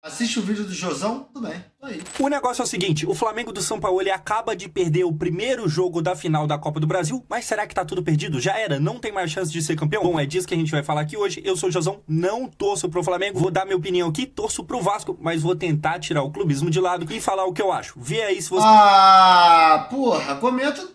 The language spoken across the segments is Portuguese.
Assiste o vídeo do Josão, tudo bem. Aí. O negócio é o seguinte, o Flamengo do Sampaoli acaba de perder o primeiro jogo da final da Copa do Brasil, mas será que tá tudo perdido? Já era, não tem mais chance de ser campeão? Bom, é disso que a gente vai falar aqui hoje. Eu sou o Josão, não torço pro Flamengo, vou dar minha opinião aqui, torço pro Vasco, mas vou tentar tirar o clubismo de lado e falar o que eu acho. Vê aí se você... Comenta,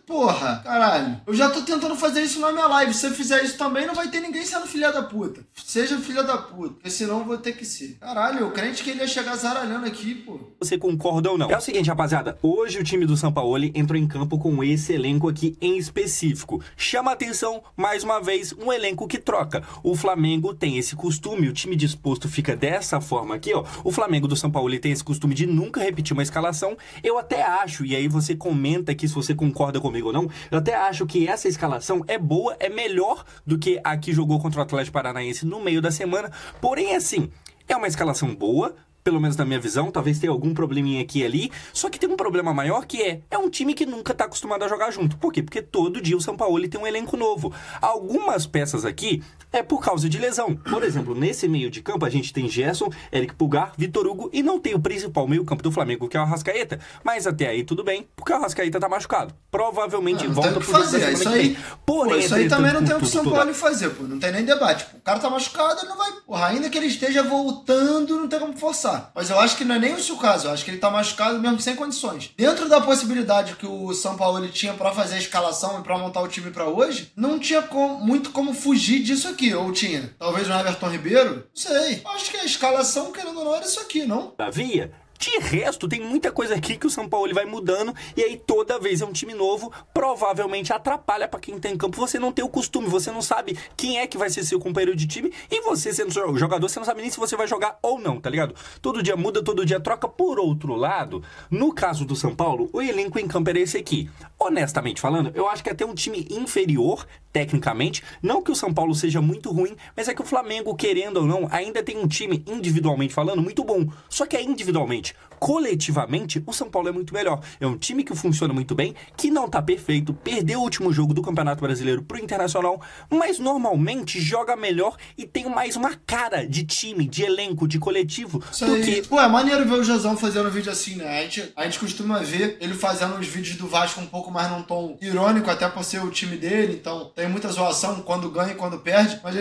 caralho. Eu já tô tentando fazer isso na minha live. Se você fizer isso também, não vai ter ninguém sendo filha da puta. Seja filha da puta, porque senão eu vou ter que ser. Caralho, o crente que ele ia chegar zaralhando aqui, pô. Você concorda ou não? É o seguinte, rapaziada, hoje o time do Sampaoli entrou em campo com esse elenco aqui em específico. Chama a atenção, mais uma vez, um elenco que troca. O Flamengo tem esse costume, o time disposto fica dessa forma aqui, ó. O Flamengo do Sampaoli tem esse costume de nunca repetir uma escalação. Eu até acho, e aí você comenta aqui se você concorda comigo ou não, eu até acho que essa escalação é boa, é melhor do que a que jogou contra o Atlético Paranaense no meio da semana. Porém, assim, é uma escalação boa, pelo menos na minha visão, talvez tenha algum probleminha aqui e ali, só que tem um problema maior que é um time que nunca tá acostumado a jogar junto. Por quê? Porque todo dia o Sampaoli tem um elenco novo. Algumas peças aqui é por causa de lesão. Por exemplo, nesse meio de campo a gente tem Gerson, Eric Pulgar, Vitor Hugo e não tem o principal meio campo do Flamengo, que é o Arrascaeta. Mas até aí tudo bem, porque o Arrascaeta tá machucado. Provavelmente volta pro jogo da semana que vem. Porém, isso aí também não tem o que o Sampaoli fazer, pô. Não tem nem debate. Pô. O cara tá machucado, ele não vai... Porra, ainda que ele esteja voltando, não tem como forçar. Mas eu acho que não é nem o seu caso. Eu acho que ele tá machucado mesmo sem condições. Dentro da possibilidade que o Sampaoli tinha pra fazer a escalação e pra montar o time pra hoje, não tinha muito como fugir disso aqui. Ou tinha? Talvez o Everton Ribeiro? Não sei. Acho que a escalação, querendo ou não, era isso aqui, não? Havia. De resto, tem muita coisa aqui que o Sampaoli vai mudando e aí toda vez é um time novo, provavelmente atrapalha pra quem tá em campo. Você não tem o costume, você não sabe quem é que vai ser seu companheiro de time e você sendo jogador, você não sabe nem se você vai jogar ou não, tá ligado? Todo dia muda, todo dia troca. Por outro lado, no caso do São Paulo, o elenco em campo era esse aqui. Honestamente falando, eu acho que até um time inferior, tecnicamente, não que o São Paulo seja muito ruim, mas é que o Flamengo, querendo ou não, ainda tem um time, individualmente falando, muito bom. Só que é individualmente. Coletivamente, o São Paulo é muito melhor. É um time que funciona muito bem, que não tá perfeito, perdeu o último jogo do Campeonato Brasileiro pro Internacional, mas normalmente joga melhor e tem mais uma cara de time, de elenco, de coletivo do que... Pô, é maneiro ver o Josão fazendo vídeo assim, né? A gente costuma ver ele fazendo uns vídeos do Vasco um pouco mais num tom irônico, até por ser o time dele, então tem muita zoação quando ganha e quando perde, mas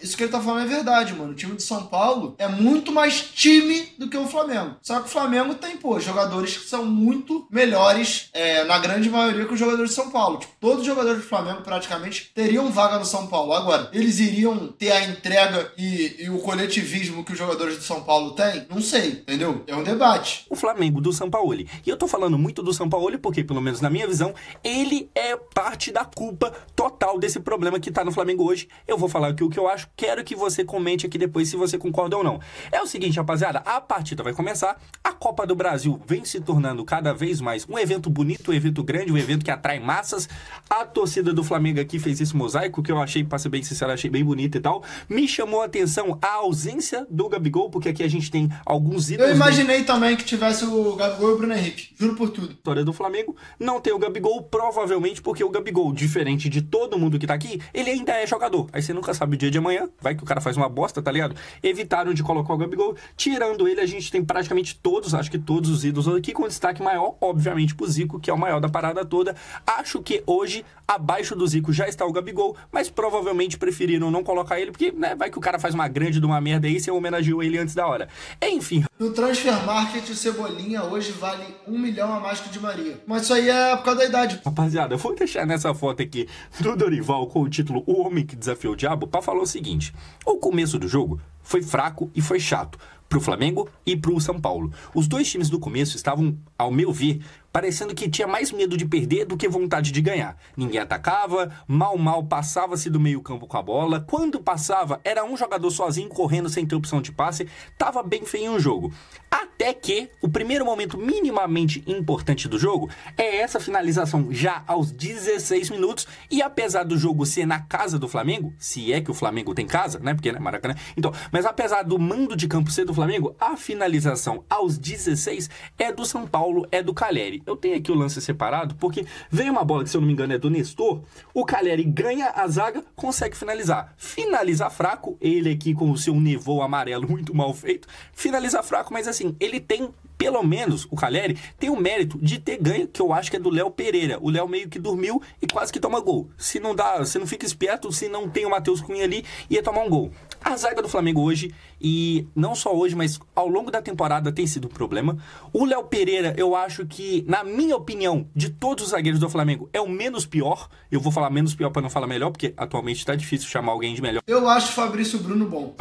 isso que ele tá falando é verdade, mano. O time de São Paulo é muito mais time do que o Flamengo. Só que o Flamengo tem, jogadores que são muito melhores, na grande maioria, que os jogadores de São Paulo. Tipo, todos os jogadores do Flamengo, praticamente, teriam vaga no São Paulo. Agora, eles iriam ter a entrega e o coletivismo que os jogadores do São Paulo têm? Não sei, entendeu? É um debate. O Flamengo do Sampaoli. E eu tô falando muito do Sampaoli porque, pelo menos na minha visão, ele é parte da culpa total desse problema que tá no Flamengo hoje. Eu vou falar aqui o que eu acho, quero que você comente aqui depois se você concorda ou não. É o seguinte, rapaziada, a partida vai começar, a Copa do Brasil vem se tornando cada vez mais um evento bonito, um evento grande, um evento que atrai massas. A torcida do Flamengo aqui fez esse mosaico, que eu achei, pra ser bem sincero, achei bem bonito e tal. Me chamou a atenção a ausência do Gabigol, porque aqui a gente tem alguns ídolos... Eu imaginei também que tivesse o Gabigol e o Bruno Henrique, juro por tudo. História do Flamengo, não tem o Gabigol, provavelmente porque o Gabigol, diferente de todo mundo que tá aqui, ele ainda é jogador. Aí você nunca sabe o dia de amanhã, vai que o cara faz uma bosta, tá ligado? Evitaram de colocar o Gabigol, tirando ele, a gente tem praticamente todos, acho que todos os ídolos aqui, com destaque maior, obviamente, pro Zico, que é o maior da parada toda. Acho que hoje, abaixo do Zico, já está o Gabigol, mas provavelmente preferiram não colocar ele, porque, né, vai que o cara faz uma grande de uma merda aí, você homenageou ele antes da hora. Enfim. No Transfer Market, o Cebolinha hoje vale 1 milhão a mais que o Di Maria. Mas isso aí é por causa da idade. Rapaziada, eu vou deixar nessa foto aqui do Dorival com o título O Homem que Desafiou o Diabo pra falar o seguinte. O começo do jogo foi fraco e foi chato pro Flamengo e pro São Paulo. Os dois times do começo estavam, ao meu ver, parecendo que tinha mais medo de perder do que vontade de ganhar. Ninguém atacava, mal passava-se do meio campo com a bola. Quando passava, era um jogador sozinho correndo sem ter opção de passe. Tava bem feio o jogo. Até Até que o primeiro momento minimamente importante do jogo é essa finalização já aos 16 minutos. E apesar do jogo ser na casa do Flamengo, se é que o Flamengo tem casa, né? Porque é Maracanã. Então, mas apesar do mando de campo ser do Flamengo, a finalização aos 16 é do São Paulo, é do Calleri. Eu tenho aqui o lance separado porque vem uma bola que, se eu não me engano, é do Nestor. O Calleri ganha a zaga, consegue finalizar. Finaliza fraco, ele aqui com o seu nevô amarelo muito mal feito. Finaliza fraco, mas assim, ele tem, pelo menos, o Calleri tem o mérito de ter ganho, que eu acho que é do Léo Pereira. O Léo meio que dormiu e quase que toma gol. Se não dá, se não fica esperto, se não tem o Matheus Cunha ali, ia tomar um gol. A zaga do Flamengo hoje, e não só hoje, mas ao longo da temporada tem sido um problema. O Léo Pereira, eu acho que, na minha opinião, de todos os zagueiros do Flamengo, é o menos pior. Eu vou falar menos pior para não falar melhor, porque atualmente está difícil chamar alguém de melhor. Eu acho o Fabrício Bruno bom.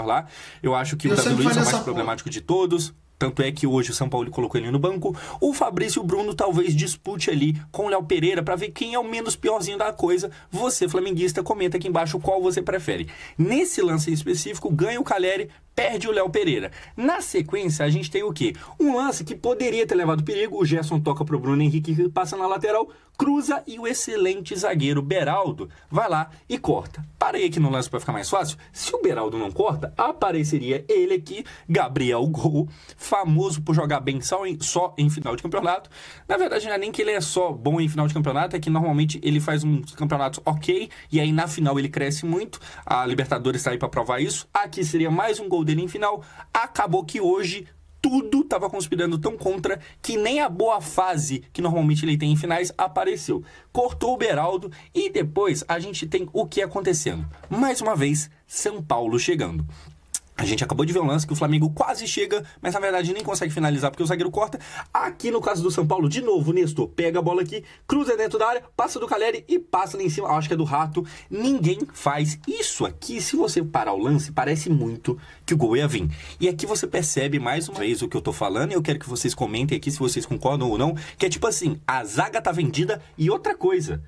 Eu acho que o Davi Luiz é o mais problemático de todos. Tanto é que hoje o São Paulo colocou ele no banco. O Fabrício e o Bruno talvez dispute ali com o Léo Pereira para ver quem é o menos piorzinho da coisa. Você, flamenguista, comenta aqui embaixo qual você prefere. Nesse lance em específico, ganha o Calleri, perde o Léo Pereira. Na sequência, a gente tem o quê? Um lance que poderia ter levado perigo. O Gerson toca pro Bruno Henrique, que passa na lateral, cruza e o excelente zagueiro Beraldo vai lá e corta. Parei aqui no lance para ficar mais fácil. Se o Beraldo não corta, apareceria ele aqui, Gabriel Gol, famoso por jogar bem só em final de campeonato. Na verdade, não é nem que ele é só bom em final de campeonato, é que normalmente ele faz uns campeonatos ok, e aí na final ele cresce muito. A Libertadores está aí para provar isso. Aqui seria mais um gol dele em final. Acabou que hoje tudo estava conspirando tão contra que nem a boa fase que normalmente ele tem em finais apareceu. Cortou o Beraldo e depois a gente tem o que acontecendo. Mais uma vez, São Paulo chegando. A gente acabou de ver um lance que o Flamengo quase chega, mas na verdade nem consegue finalizar porque o zagueiro corta. Aqui no caso do São Paulo, de novo, o Nestor pega a bola aqui, cruza dentro da área, passa do Calleri e passa lá em cima, acho que é do Rato. Ninguém faz isso aqui. Se você parar o lance, parece muito que o gol ia vir. E aqui você percebe mais uma vez o que eu tô falando, e eu quero que vocês comentem aqui se vocês concordam ou não, que é tipo assim, a zaga tá vendida. E outra coisa,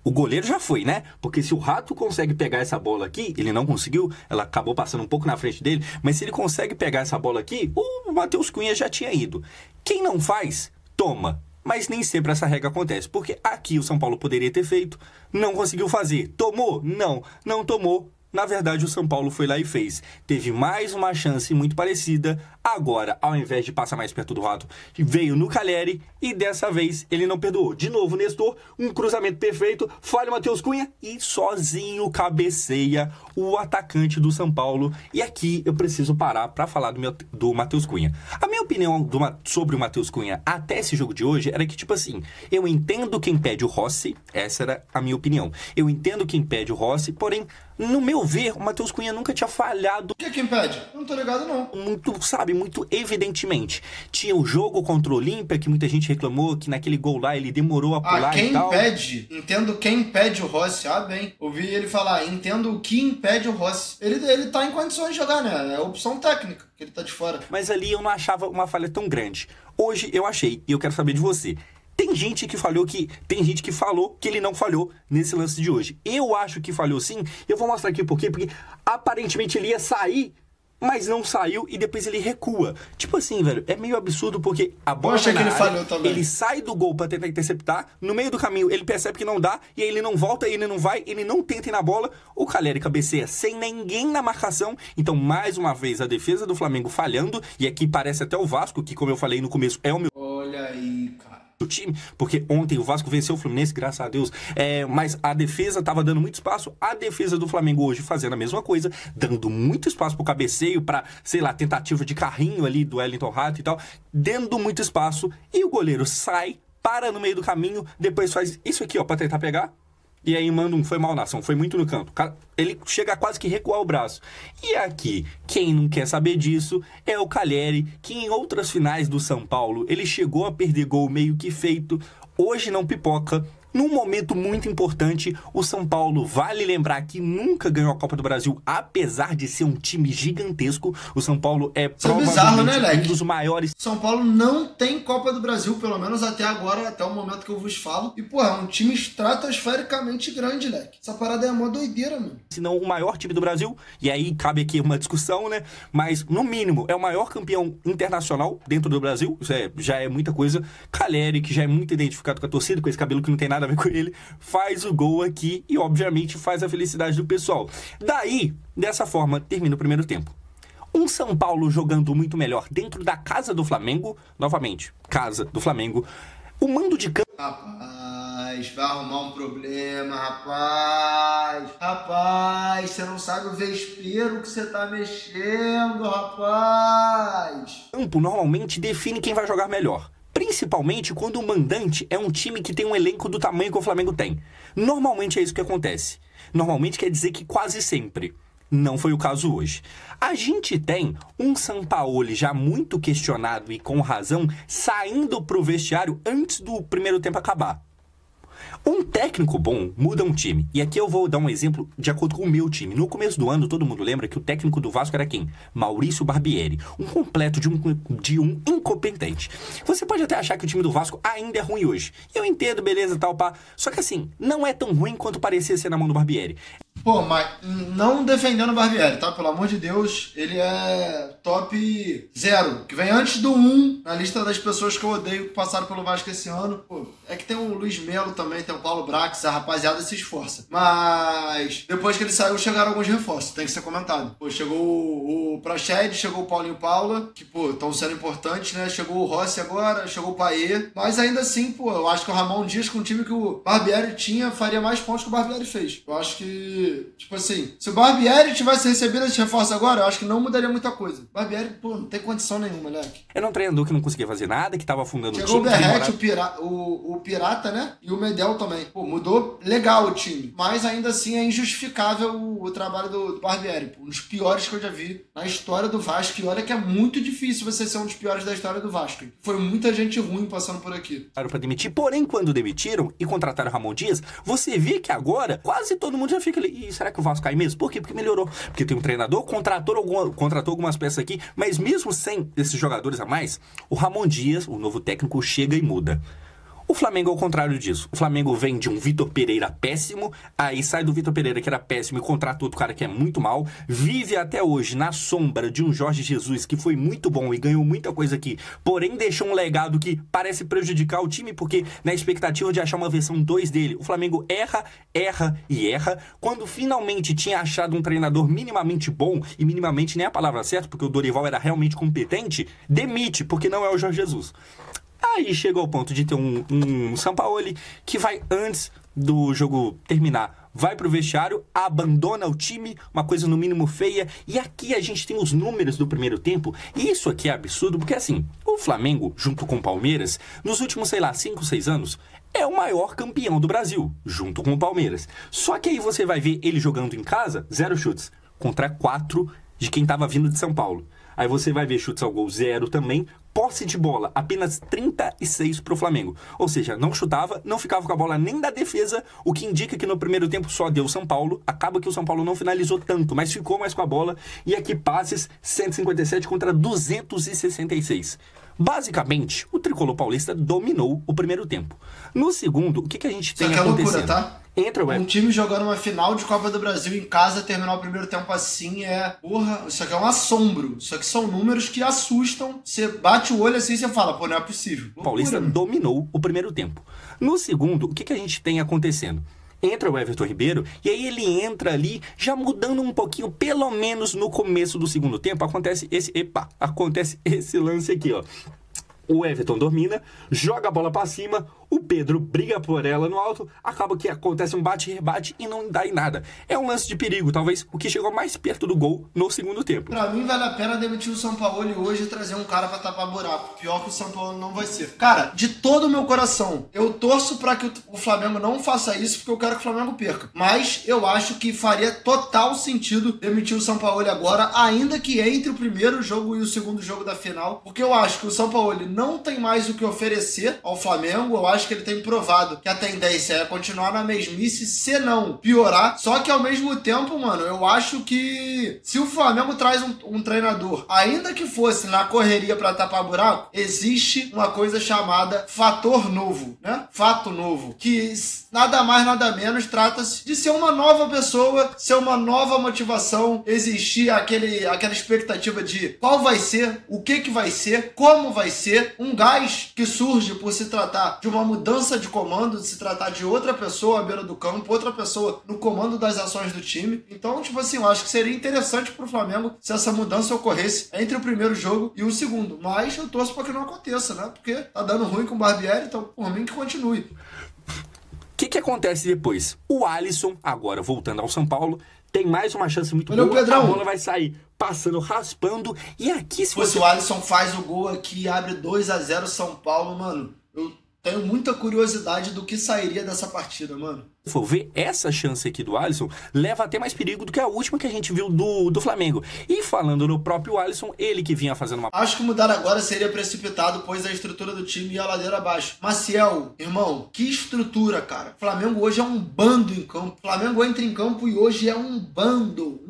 o goleiro já foi, né? Porque se o Rato consegue pegar essa bola aqui, ele não conseguiu, ela acabou passando um pouco na frente dele, mas se ele consegue pegar essa bola aqui, o Matheus Cunha já tinha ido. Quem não faz, toma. Mas nem sempre essa regra acontece, porque aqui o São Paulo poderia ter feito, não conseguiu fazer. Tomou? Não tomou. Na verdade, o São Paulo foi lá e fez. Teve mais uma chance muito parecida. Agora, ao invés de passar mais perto do Rato, veio no Calleri e dessa vez ele não perdoou. De novo, Nestor, um cruzamento perfeito, falha o Matheus Cunha e sozinho cabeceia o atacante do São Paulo. E aqui eu preciso parar para falar do Matheus Cunha. A minha opinião sobre o Matheus Cunha até esse jogo de hoje era que, tipo assim, eu entendo quem pede o Rossi, essa era a minha opinião. Eu entendo quem pede o Rossi, porém, no meu ver, o Matheus Cunha nunca tinha falhado. O que é quem pede? Eu não tô ligado, não. Muito evidentemente. Tinha o jogo contra o Olímpia, que muita gente reclamou que naquele gol lá ele demorou a pular e tal. Quem pede? Entendo quem pede o Rossi. Ah, bem. Ouvi ele falar, entendo o que impede o Rossi. Ele tá em condições de jogar, né? É opção técnica, que ele tá de fora. Mas ali eu não achava uma falha tão grande. Hoje eu achei, e eu quero saber de você. Tem gente que falou que ele não falhou nesse lance de hoje. Eu acho que falhou sim. Eu vou mostrar aqui por quê. Porque aparentemente ele ia sair, mas não saiu e depois ele recua. Tipo assim, velho, é meio absurdo porque a bola que ele falhou também. Ele sai do gol pra tentar interceptar, no meio do caminho ele percebe que não dá, e aí ele não volta, ele não vai, ele não tenta ir na bola, o Calleri cabeceia sem ninguém na marcação. Então, mais uma vez, a defesa do Flamengo falhando, e aqui parece até o Vasco, que como eu falei no começo, é o meu... Olha aí, cara. Do time, porque ontem o Vasco venceu o Fluminense, graças a Deus, mas a defesa estava dando muito espaço, a defesa do Flamengo hoje fazendo a mesma coisa, dando muito espaço pro cabeceio, pra, sei lá, tentativa de carrinho ali do Wellington Rato e tal, dando muito espaço, e o goleiro sai, para no meio do caminho, depois faz isso aqui, ó, pra tentar pegar, e aí manda foi mal na ação, foi muito no canto. Ele chega a quase que recuar o braço. E aqui, quem não quer saber disso é o Calleri, que em outras finais do São Paulo, ele chegou a perder gol meio que feito. Hoje não pipoca. Num momento muito importante, o São Paulo, vale lembrar que nunca ganhou a Copa do Brasil, apesar de ser um time gigantesco. O São Paulo é provavelmente bizarro, né, um dos maiores. São Paulo não tem Copa do Brasil, pelo menos até agora, até o momento que eu vos falo. E, pô, é um time estratosfericamente grande, leque. Essa parada é uma doideira, mano. Se não o maior time do Brasil, e aí cabe aqui uma discussão, né? Mas, no mínimo, é o maior campeão internacional dentro do Brasil. Isso já é muita coisa. Calleri, que já é muito identificado com a torcida, com esse cabelo que não tem nada a ver com ele, faz o gol aqui e, obviamente, faz a felicidade do pessoal. Daí, dessa forma, termina o primeiro tempo. Um São Paulo jogando muito melhor dentro da casa do Flamengo, novamente, casa do Flamengo. O mando de campo... Rapaz, vai arrumar um problema, rapaz. Rapaz, você não sabe o vespeiro que você tá mexendo, rapaz. O campo normalmente define quem vai jogar melhor. Principalmente quando o mandante é um time que tem um elenco do tamanho que o Flamengo tem. Normalmente é isso que acontece. Normalmente quer dizer que quase sempre. Não foi o caso hoje. A gente tem um Sampaoli já muito questionado e com razão saindo pro vestiário antes do primeiro tempo acabar. Um técnico bom muda um time. E aqui eu vou dar um exemplo de acordo com o meu time. No começo do ano, todo mundo lembra que o técnico do Vasco era quem? Maurício Barbieri. Um completo de um incompetente. Você pode até achar que o time do Vasco ainda é ruim hoje. Eu entendo, beleza, tal, pá. Só que assim, não é tão ruim quanto parecia ser na mão do Barbieri. Pô, mas não defendendo o Barbieri, tá? Pelo amor de Deus, ele é top 0, que vem antes do 1 na lista das pessoas que eu odeio que passaram pelo Vasco esse ano. Pô, é que tem o Luiz Melo também, tem o Paulo Brax, a rapaziada se esforça. Mas depois que ele saiu, chegaram alguns reforços, tem que ser comentado. Pô, chegou o Praxedes, chegou o Paulinho Paula, que, pô, estão sendo importantes, né? Chegou o Rossi agora, chegou o Payet. Mas ainda assim, pô, eu acho que o Ramon Dias, com o time que o Barbieri tinha, faria mais pontos que o Barbieri fez. Eu acho que... Tipo assim, se o Barbieri tivesse recebido esse reforço agora, eu acho que não mudaria muita coisa. O Barbieri, pô, não tem condição nenhuma, moleque. Era um treinador que não conseguia fazer nada, que tava afundando o time. Chegou o Berrete, o Pirata, né? E o Medel também. Pô, mudou legal o time. Mas ainda assim é injustificável o trabalho do Barbieri. Pô, um dos piores que eu já vi na história do Vasco. E olha que é muito difícil você ser um dos piores da história do Vasco. Foi muita gente ruim passando por aqui. Para demitir, porém, quando demitiram e contrataram o Ramon Dias, você vê que agora quase todo mundo já fica ali. E será que o Vasco cai mesmo? Por quê? Porque melhorou. Porque tem um treinador, contratou algumas peças aqui, mas mesmo sem esses jogadores a mais, o Ramon Dias, o novo técnico, chega e muda. O Flamengo é o contrário disso. O Flamengo vem de um Vitor Pereira péssimo, aí sai do Vitor Pereira que era péssimo e contrata outro cara que é muito mal, vive até hoje na sombra de um Jorge Jesus que foi muito bom e ganhou muita coisa aqui, porém deixou um legado que parece prejudicar o time, porque na expectativa de achar uma versão 2 dele, o Flamengo erra e erra. Quando finalmente tinha achado um treinador minimamente bom, e minimamente nem a palavra certa, porque o Dorival era realmente competente, demite, porque não é o Jorge Jesus. Aí chegou ao ponto de ter um Sampaoli que vai, antes do jogo terminar, vai pro vestiário, abandona o time, uma coisa no mínimo feia. E aqui a gente tem os números do primeiro tempo. E isso aqui é absurdo, porque assim, o Flamengo, junto com o Palmeiras, nos últimos, 5, 6 anos, é o maior campeão do Brasil, junto com o Palmeiras. Só que aí você vai ver ele jogando em casa, 0 chutes, contra 4 de quem tava vindo de São Paulo. Aí você vai ver chutes ao gol 0 também, posse de bola, apenas 36 pro Flamengo. Ou seja, não chutava, não ficava com a bola nem da defesa, o que indica que no primeiro tempo só deu São Paulo. Acaba que o São Paulo não finalizou tanto, mas ficou mais com a bola. E aqui passes, 157 contra 266. Basicamente, o tricolor paulista dominou o primeiro tempo. No segundo, o que a gente tem acontecendo? Loucura, tá? Entra, um time jogando uma final de Copa do Brasil em casa, terminar o primeiro tempo assim porra, isso aqui é um assombro. Isso aqui são números que assustam. Você bate o olho assim e você fala, pô, não é possível. O Paulista dominou o primeiro tempo. No segundo, o que a gente tem acontecendo? Entra o Everton Ribeiro, e aí ele entra ali, já mudando um pouquinho, pelo menos no começo do segundo tempo, acontece esse lance aqui, ó. O Everton domina, joga a bola pra cima, o Pedro briga por ela no alto, acaba que acontece um bate-rebate e não dá em nada. É um lance de perigo, talvez o que chegou mais perto do gol no segundo tempo. Pra mim vale a pena demitir o Sampaoli hoje e trazer um cara pra tapar buraco. Pior que o Sampaoli não vai ser. Cara, de todo o meu coração, eu torço pra que o Flamengo não faça isso, porque eu quero que o Flamengo perca. Mas eu acho que faria total sentido demitir o Sampaoli agora, ainda que entre o primeiro jogo e o segundo jogo da final, porque eu acho que o Sampaoli não tem mais o que oferecer ao Flamengo. Eu acho acho que ele tem provado que a tendência é continuar na mesmice, se não piorar. Só que ao mesmo tempo, mano, eu acho que se o Flamengo traz um treinador, ainda que fosse na correria pra tapar buraco, existe uma coisa chamada fator novo, né? Fato novo, que nada mais, nada menos trata-se de ser uma nova pessoa, ser uma nova motivação, existir aquela expectativa de qual vai ser, o que vai ser, como vai ser, um gás que surge por se tratar de uma mudança de comando, de se tratar de outra pessoa à beira do campo, outra pessoa no comando das ações do time. Então, tipo assim, eu acho que seria interessante pro Flamengo se essa mudança ocorresse entre o primeiro jogo e o segundo. Mas eu torço pra que não aconteça, né? Porque tá dando ruim com o Barbieri, então por mim que continue. O que acontece depois? O Alisson, agora voltando ao São Paulo, tem mais uma chance muito Olha, boa. Pedrão. A bola vai sair passando, raspando. E aqui, se o Alisson faz o gol aqui, abre 2-0 São Paulo, mano, eu tenho muita curiosidade do que sairia dessa partida, mano. For ver, essa chance aqui do Alisson leva até mais perigo do que a última que a gente viu do Flamengo. E falando no próprio Alisson, ele que vinha fazendo uma... Acho que mudar agora seria precipitado, pois a estrutura do time ia a ladeira abaixo. Maciel, irmão, que estrutura, cara. O Flamengo hoje é um bando em campo. O Flamengo entra em campo e hoje é um bando.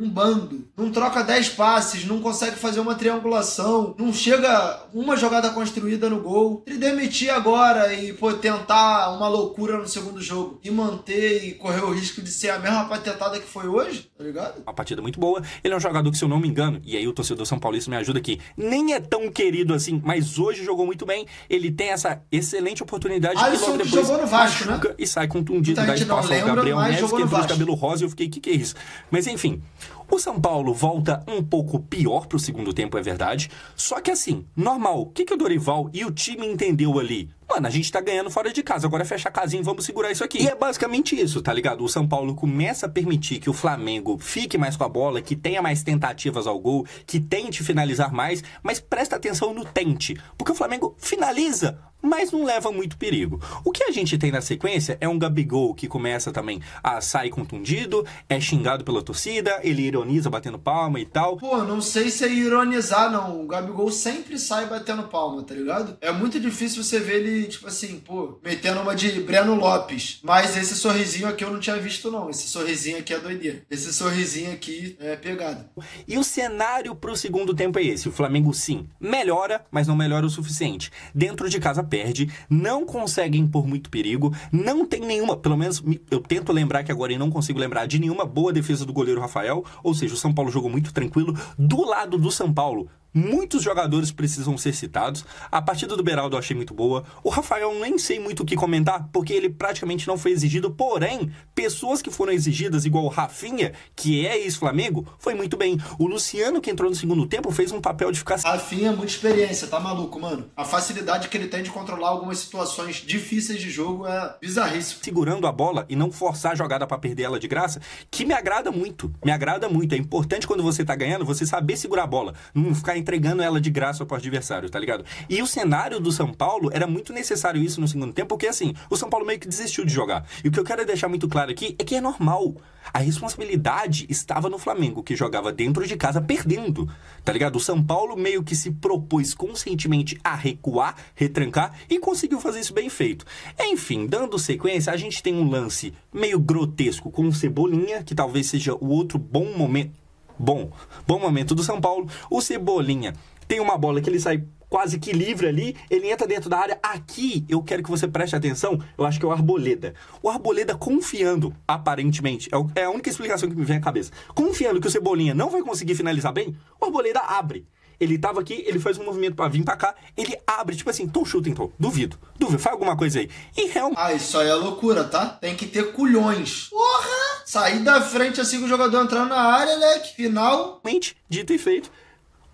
Não troca 10 passes, não consegue fazer uma triangulação, não chega uma jogada construída no gol. Se demitir agora e tentar uma loucura no segundo jogo e manter e correr o risco de ser a mesma patetada que foi hoje, tá ligado? Uma partida muito boa. Ele é um jogador que, se eu não me engano, e aí o torcedor São Paulista me ajuda aqui, nem é tão querido assim, mas hoje jogou muito bem. Ele tem essa excelente oportunidade e logo depois jogou no Vasco, né? E sai contundido. Muita gente não lembra, Gabriel mas Neves, jogou que no entrou de Vasco. cabelo rosa e eu fiquei, que é isso? Mas enfim, o São Paulo volta um pouco pior pro segundo tempo, é verdade. Só que assim, normal. O que o Dorival e o time entendeu ali? Mano, a gente tá ganhando fora de casa, agora fecha a casinha e vamos segurar isso aqui. E é basicamente isso, tá ligado? O São Paulo começa a permitir que o Flamengo fique mais com a bola, que tenha mais tentativas ao gol, que tente finalizar mais, mas presta atenção no tente, porque o Flamengo finaliza, mas não leva muito perigo. O que a gente tem na sequência é um Gabigol que começa também a sair contundido, é xingado pela torcida, ele ironiza batendo palma e tal. Pô, não sei se é ironizar, não. O Gabigol sempre sai batendo palma, tá ligado? É muito difícil você ver ele, tipo assim, pô, metendo uma de Breno Lopes. Mas esse sorrisinho aqui eu não tinha visto, não. Esse sorrisinho aqui é doideira. Esse sorrisinho aqui é pegada. E o cenário pro segundo tempo é esse. O Flamengo, sim, melhora, mas não melhora o suficiente. Dentro de casa perde, não consegue impor muito perigo, não tem nenhuma, pelo menos eu tento lembrar que agora eu não consigo lembrar de nenhuma boa defesa do goleiro Rafael, ou seja, o São Paulo jogou muito tranquilo. Do lado do São Paulo, muitos jogadores precisam ser citados. A partida do Beraldo eu achei muito boa. O Rafael nem sei muito o que comentar, porque ele praticamente não foi exigido. Porém, pessoas que foram exigidas, igual o Rafinha, que é ex-Flamengo, foi muito bem. O Luciano, que entrou no segundo tempo, fez um papel de ficar... Rafinha, muita experiência, tá maluco, mano? A facilidade que ele tem de controlar algumas situações difíceis de jogo é bizarríssimo. Segurando a bola e não forçar a jogada pra perder ela de graça, que me agrada muito. Me agrada muito. É importante quando você tá ganhando, você saber segurar a bola. Não ficar entregando ela de graça pro adversário, tá ligado? E o cenário do São Paulo era muito necessário isso no segundo tempo, porque assim, o São Paulo meio que desistiu de jogar. E o que eu quero deixar muito claro aqui é que é normal. A responsabilidade estava no Flamengo, que jogava dentro de casa perdendo, tá ligado? O São Paulo meio que se propôs conscientemente a recuar, retrancar e conseguiu fazer isso bem feito. Enfim, dando sequência, a gente tem um lance meio grotesco com o Cebolinha, que talvez seja o outro bom momento do São Paulo. O Cebolinha tem uma bola que ele sai quase que livre ali, ele entra dentro da área. Aqui, eu quero que você preste atenção, eu acho que é o Arboleda. O Arboleda confiando, aparentemente, é a única explicação que me vem à cabeça, confiando que o Cebolinha não vai conseguir finalizar bem, o Arboleda abre. Ele tava aqui, ele faz um movimento pra vir pra cá, ele abre, tipo assim, então chuta então, duvido, faz alguma coisa aí. E realmente... isso aí é loucura, tá? Tem que ter culhões. Porra! Sair da frente assim com o jogador entrando na área, né? Que final... Dito e feito,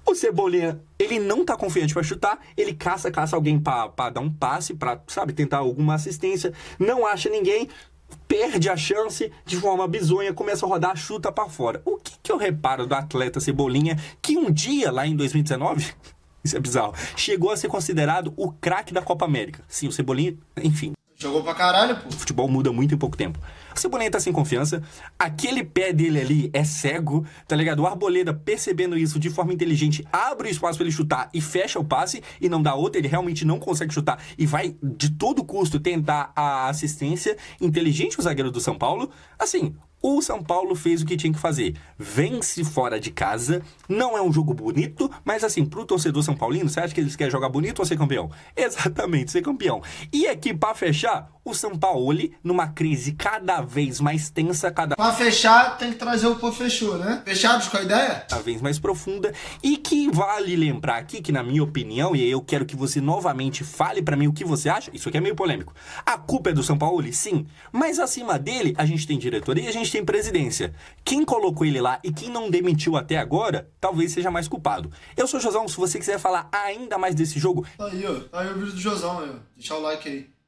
o Cebolinha, ele não tá confiante pra chutar, ele caça alguém pra dar um passe, pra, sabe, tentar alguma assistência, não acha ninguém, perde a chance de forma bizonha, começa a rodar, chuta pra fora. O que eu reparo do atleta Cebolinha, que um dia, lá em 2019, isso é bizarro, chegou a ser considerado o craque da Copa América. Sim, o Cebolinha, enfim. Jogou pra caralho, pô. O futebol muda muito em pouco tempo. O Cebolinha tá sem confiança, aquele pé dele ali é cego, tá ligado? O Arboleda, percebendo isso de forma inteligente, abre o espaço pra ele chutar e fecha o passe e não dá outra, ele realmente não consegue chutar e vai de todo custo tentar a assistência. Inteligente o zagueiro do São Paulo. Assim, o São Paulo fez o que tinha que fazer. Vence fora de casa. Não é um jogo bonito, mas assim, pro torcedor são paulino, você acha que eles querem jogar bonito ou ser campeão? Exatamente, ser campeão. E aqui, pra fechar, o Sampaoli, numa crise cada vez mais tensa, Pra fechar, tem que trazer o pô fechou, né? Fechados com a ideia? Cada vez mais profunda. E que vale lembrar aqui que, na minha opinião, e aí eu quero que você novamente fale pra mim o que você acha, isso aqui é meio polêmico. A culpa é do Sampaoli? Sim. Mas acima dele, a gente tem diretoria e a gente tem presidência. Quem colocou ele lá e quem não demitiu até agora, talvez seja mais culpado. Eu sou o Josão, se você quiser falar ainda mais desse jogo... Tá aí, ó. Tá aí o vídeo do Josão, aí, ó. Deixa o like aí.